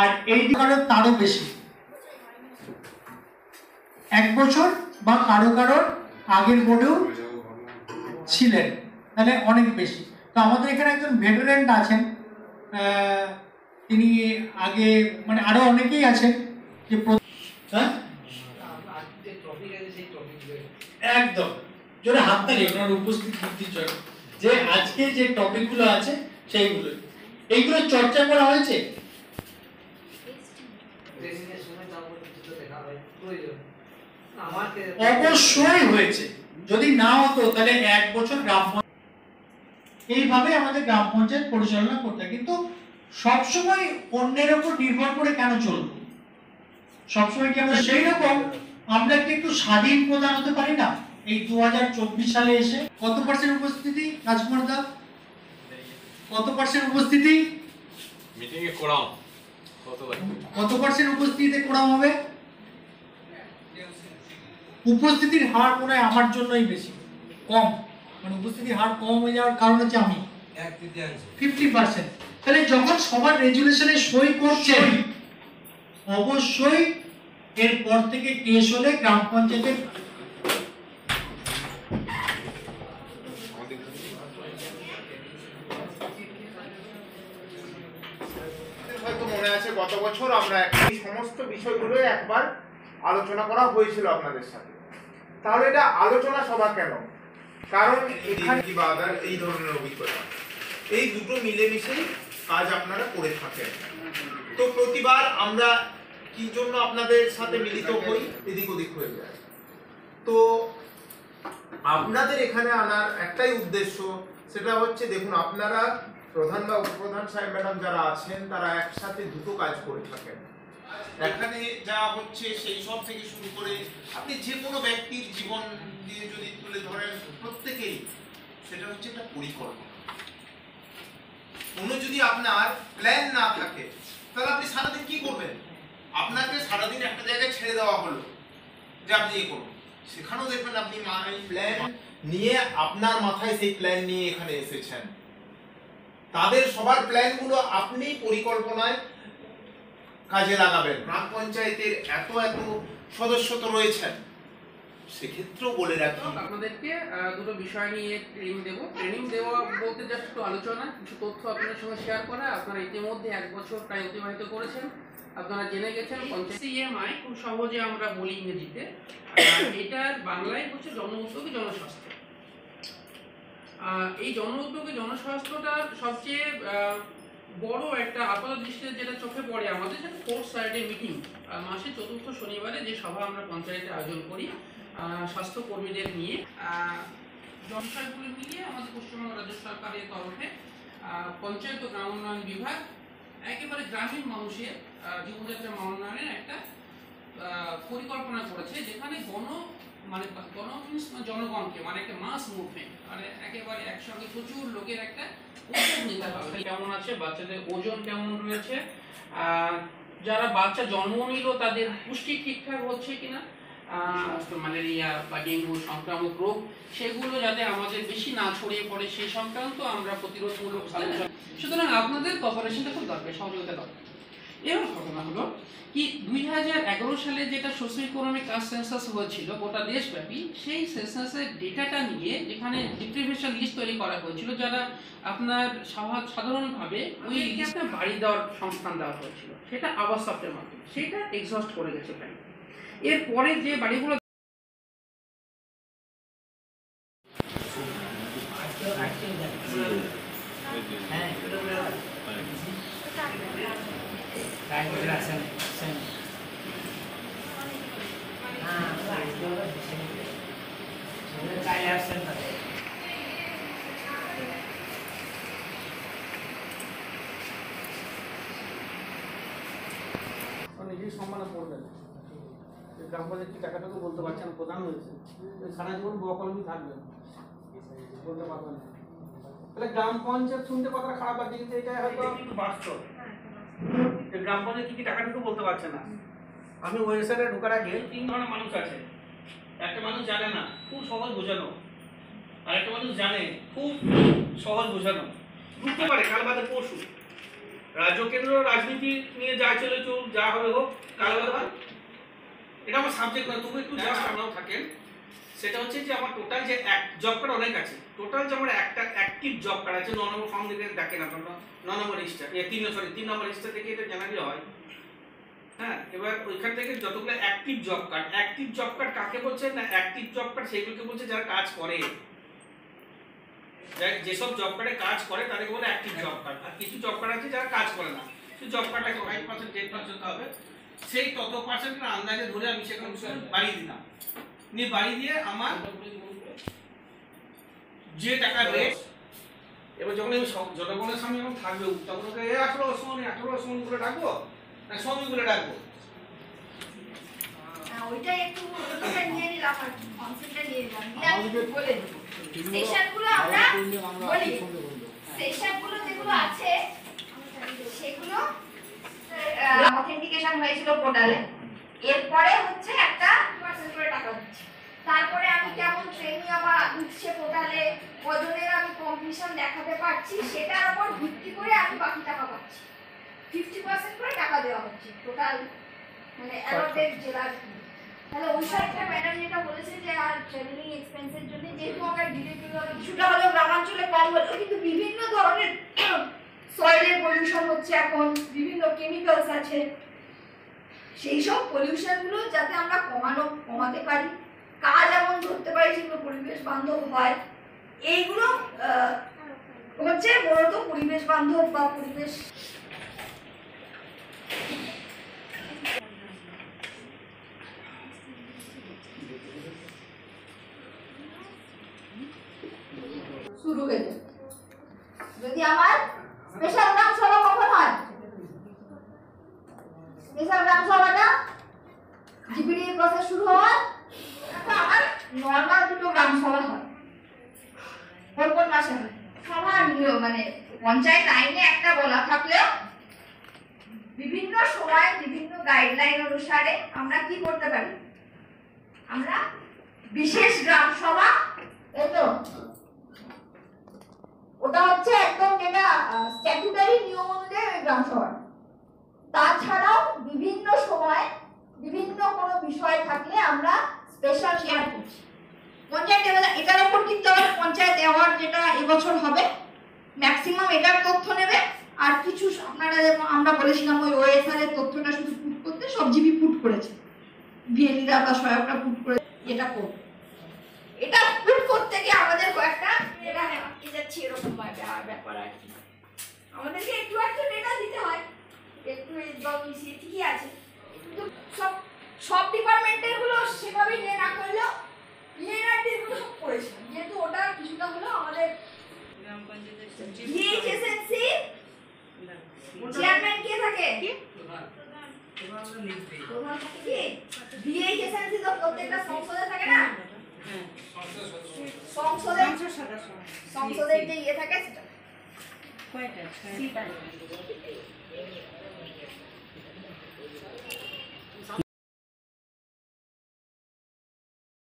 আর এই কারো তারও বেশি, 1 বছর বা কারো কারোর আগের বোর্ডেও ছিলেন, তাহলে অনেক বেশি। তো আমাদের এখানে একজন ভেটারেন্ট আছেন, তিনি আগে মানে আরো অনেকেই আছেন যে একদম জোরে হাততালি ওনার উপস্থিত বুদ্ধির জন্য, যে আজকে যে টপিকগুলো আছে সেইগুলো, এইগুলো চর্চা করা হয়েছে। অবশ্যই হয়েছে, যদি না হতো তাহলে 1 বছর গ্রাম এইভাবে আমাদের গ্রাম পঞ্চায়েত পরিচালনা করতে, কিন্তু সবসময় অন্যের উপর নির্ভর করে কেন চলবো? সবসময় কি আমরা সেই রকম আমরা কি একটু স্বাধীন প্রধান হতে পারি না? এই 2024 সালে এসে কত পার্সেন্ট উপস্থিতি রাজকুমার দা? কত পার্সেন্ট উপস্থিতি মিটিং এ কোরাম? কত পার্সেন্ট উপস্থিতিতে কোরাম হবে? উপস্থিতির হার মনে হয় আমার জন্যই বেশি কম, মানে উপস্থিতির হার কম হয়ে যাওয়ার কারণ হচ্ছে আমি 50%। তাহলে যখন সবার রেজুলেশনে সই করছেন, অবশ্যই এরপর থেকে কেস হলে গ্রাম পঞ্চায়েতের হয়তো মনে আছে গত বছর আমরা এই সমস্ত বিষয়গুলো একবার আলোচনা করা হয়েছিল আপনাদের সাথে। তাহলে এটা আলোচনা সভা কেন? কারণ এখানে এই ধরনের অভিজ্ঞতা, এই দুটো মিলেমিশেই কাজ আপনারা করে থাকেন। তো প্রতিবার আমরা কি জন্য আপনাদের সাথে মিলিত হই, এদিক ওদিক হয়ে যায়। তো আপনাদের এখানে আনার একটাই উদ্দেশ্য, সেটা হচ্ছে দেখুন আপনারা প্রধান বা উপপ্রধান সাহেব ম্যাডাম যারা আছেন তারা একসাথে দুটো কাজ করে থাকেন। এখানে যা হচ্ছে সেই সব থেকে শুরু করে আপনি যে কোনো ব্যক্তির জীবন দিয়ে যদি তুলে ধরেন, প্রত্যেকেই সেটা হচ্ছে একটা পরিকল্পনা। কোনো যদি আপনার প্ল্যান না থাকে তাহলে আপনি সারাদিন কি করবেন? আপনাকে সারাদিন একটা জায়গায় ছেড়ে দেওয়া হলো যে আপনি এ করুন, সেখানেও দেখবেন আপনি প্ল্যান নিয়ে আপনার মাথায় সেই প্ল্যান নিয়ে এখানে এসেছেন। তাদের সবার প্ল্যানগুলো আপনি পরিকল্পনায় কাজে লাগাবেন। গ্রাম পঞ্চায়েতের এত সদস্য তো রয়েছেন, সেক্ষেত্রেও বলে রাখি আপনাদেরকে দুটো বিষয় নিয়ে ট্রেনিং দেওয়া বলতে জাস্ট একটু আলোচনা, কিছু তথ্য আপনাদের সঙ্গে শেয়ার করা। আপনারা ইতিমধ্যে 1 বছর প্রায় অতিবাহিত করেছেন, আপনারা জেনে গেছেন পঞ্চায়েত সিএমআই খুব সহজে আমরা বলি ইংরেজিতে, এটার বাংলায় হচ্ছে জন উদ্যোগী জনস্বাস্থ্য। এই জন উদ্যোগী জনস্বাস্থ্যটার সবচেয়ে বড় একটা আপাত দৃষ্টিতে যেটা চোখে পড়ে আমাদের, সেটা 4th সাইডে মিটিং, মাসে 4র্থ শনিবারে যে সভা আমরা পঞ্চায়েতে আয়োজন করি স্বাস্থ্যকর্মীদের নিয়ে। জনসংখ্যাগুলি মিলিয়ে আমাদের পশ্চিমবঙ্গ রাজ্য সরকারের তরফে পঞ্চায়েত ও গ্রাম উন্নয়ন বিভাগ একেবারে গ্রামীণ মানুষের জীবনযাত্রা উন্নয়নের একটা পরিকল্পনা করেছে, যেখানে জনগণকে মানে একটা মাস মুভমেন্ট, মানে একেবারে একসঙ্গে প্রচুর লোকের একটা উদ্যোগ নিতে হবে। কেমন আছে বাচ্চাদের ওজন, কেমন রয়েছে, যারা বাচ্চা জন্ম নিল তাদের পুষ্টি ঠিকঠাক হচ্ছে কিনা, ম্যালেরিয়া বা ডেঙ্গু সংক্রামক রোগ সেগুলো যাতে আমাদের বেশি না ছড়িয়ে পড়ে সেই সংক্রান্ত আমরা প্রতিরোধমূলক আলোচনা। সুতরাং আপনাদের কপারেশনটা খুব দরকার, সহযোগিতা দরকার। এবার ঘটনা হলো কি, 2011 সালে যেটা সোশ্যাল ইকোনমিক কাস্ট সেন্সাস হয়েছিল গোটা দেশব্যাপী, সেই সেন্সাসের ডেটাটা নিয়ে যেখানে ডিপ্রিভেশন লিস্ট তৈরি করা হয়েছিল, যারা আপনার সাধারণভাবে ওই লিস্টে বাড়ি দেওয়ার সংস্থান দেওয়া হয়েছিল, সেটা আবাস সফটের মাধ্যমে সেটা এক্সস্ট করে গেছে প্রায়। এরপরে যে বাড়িগুলো নিজেই সম্মানে পড়বেন, গ্রাম পঞ্চায়েত টাকাটাকে বলতে পারছেন, প্রধান হয়েছে, সারা জীবন বকলমি থাকবেন, বলতে পারবেন না। তাহলে গ্রাম পঞ্চায়েত শুনতে কথা খারাপ লাগছে, কিন্তু এটা হয়তো কিন্তু বাস্তব। গ্রাম পঞ্চায়েত কি টাকাটুকু বলতে পারছে না। আমি ওয়েবসাইটে ঢোকার আগে 3 ধরনের মানুষ আছে। একটা মানুষ জানে না, খুব সহজ বোঝানো, আর একটা মানুষ জানে, খুব সহজ বোঝানো, ঢুকতে পারে কাল বাদে পরশু। রাজ্য কেন্দ্র রাজনীতি নিয়ে যা চলে চলুক, যা হবে হোক, কাল বাদ এটা আমার সাবজেক্ট নয়, তবু একটু জাস্ট আপনারাও থাকেন। সেটা হচ্ছে যে আমার টোটাল যে জব কার্ড অনেক আছে, টোটাল যে আমার একটা অ্যাক্টিভ জব কার্ড আছে 9 নম্বর ফর্ম থেকে দেখেন আপনারা, 9 নম্বর রেজিস্টার, 3 নম্বর রেজিস্টার থেকে এটা জেনারেলি হয়। হ্যাঁ, এবার ওইখান থেকে যতগুলো অ্যাক্টিভ জব কার্ড কাকে বলছে না, অ্যাক্টিভ জব কার্ড সেগুলোকে বলছে যারা কাজ করে, যেসব জব কার্ডে কাজ করে তাদেরকে বলে অ্যাক্টিভ জব কার্ড। আর কিছু জব কার্ড আছে যারা কাজ করে না, সেই জব কার্ডটাকে 5% 10% হবে, সেই তত পার্সেন্টের আন্দাজে ধরে আমি সেখানে বাড়িয়ে দিলাম, নিয়ে বাড়ি দিয়ে আমার যে টাকা রেট, এবার যখন আমি জনগণের সামনে যখন থাকবে তখন ওকে 18 করে ডাকবো না শ্রমিক বলে ডাকবো? ওইটা একটু ওটা নিয়ে নিলাম আর কনসেপ্টটা নিয়ে নিলাম, আমি বলে দিই সেশনগুলো আমরা বলি, সেশনগুলো যেগুলো আছে সেগুলো অথেন্টিকেশন হয়েছিল পোর্টালে, এরপরে হচ্ছে একটা 2% করে টাকা দিচ্ছে, তারপরে আমি কেমন ট্রেনিং আমার দিচ্ছে পোর্টালে, ওজনের আমি কম্পিটিশন দেখাতে পারছি, সেটার উপর ভিত্তি করে আমি বাকি টাকা পাচ্ছি। 50% করে টাকা দেওয়া হচ্ছে টোটাল মানে অ্যালটেড জেলার। তাহলে ওই সাইডটা ম্যাডাম যেটা বলেছে যে আর ট্রাভেলিং এক্সপেন্সের জন্য যেহেতু আমরা ডিরেক্টলি কিছুটা হলেও গ্রামাঞ্চলে কম হলেও কিন্তু বিভিন্ন ধরনের সয়েলের পলিউশন হচ্ছে, এখন বিভিন্ন কেমিক্যালস আছে, সেই সব পলিউশনগুলো যাতে আমরা কমাতে পারি, কাজ এমন ধরতে পারি যেগুলো পরিবেশ বান্ধব হয়, এইগুলো হচ্ছে মূলত পরিবেশ বান্ধব বা পরিবেশ শুরু হয়ে যাবে। যদি আমার স্পেশাল গ্রাম সভা কখন হয়, স্পেশাল গ্রাম সভাটা জিপিডি প্রসেস শুরু হওয়ার আমার নর্মাল দুটো গ্রাম সভা হয়, কোন মাসে হয় সভা মানে পঞ্চায়েত আইনে একটা বলা থাকলেও বিভিন্ন সময় বিভিন্ন গাইডলাইন অনুসারে আমরা কি করতে পারি, আমরা বিশেষ গ্রাম সভা, এতো ওটা হচ্ছে একদম যেটা স্ট্যাটুটারি নিয়ম অনুযায়ী ওই গ্রাম সভা। তাছাড়াও বিভিন্ন সময় বিভিন্ন কোনো বিষয় থাকলে আমরা স্পেশাল শেয়ার করছি পঞ্চায়েত। এটার উপর কিন্তু আমাদের পঞ্চায়েত অ্যাওয়ার্ড যেটা এবছর হবে ম্যাক্সিমাম এটার তথ্য নেবে, আর কিছু আপনারা আমরা বলেছিলাম ওই ওএসআর এর তথ্যটা শুধু পুট করতে, সব জিবি পুট করেছে, বিএলইরা বা সহায়করা পুট করে এটা করবে। এটা পুট করতে গিয়ে আমাদের কয়েকটা এটা আটকে যাচ্ছে এরকম ব্যাপার আর কি, আমাদেরকে একটু ডেটা দিতে হয়, একটু জল মিশিয়ে ঠিকই আছে, কিন্তু সব ডিপার্টমেন্টের গুলো সেভাবে নিয়ে না করলেও ইএনআরটি গুলো সব করেছে, যেহেতু ওটা কিছুটা হলো আমাদের ভিএইচএসএনসি চেয়ারম্যান কে থাকে, প্রধান থাকে কি ভিএইচএসএনসি তো প্রত্যেকটা সংসদে থাকে না, সংসদের যে ইয়ে থাকে সেটা কয়টা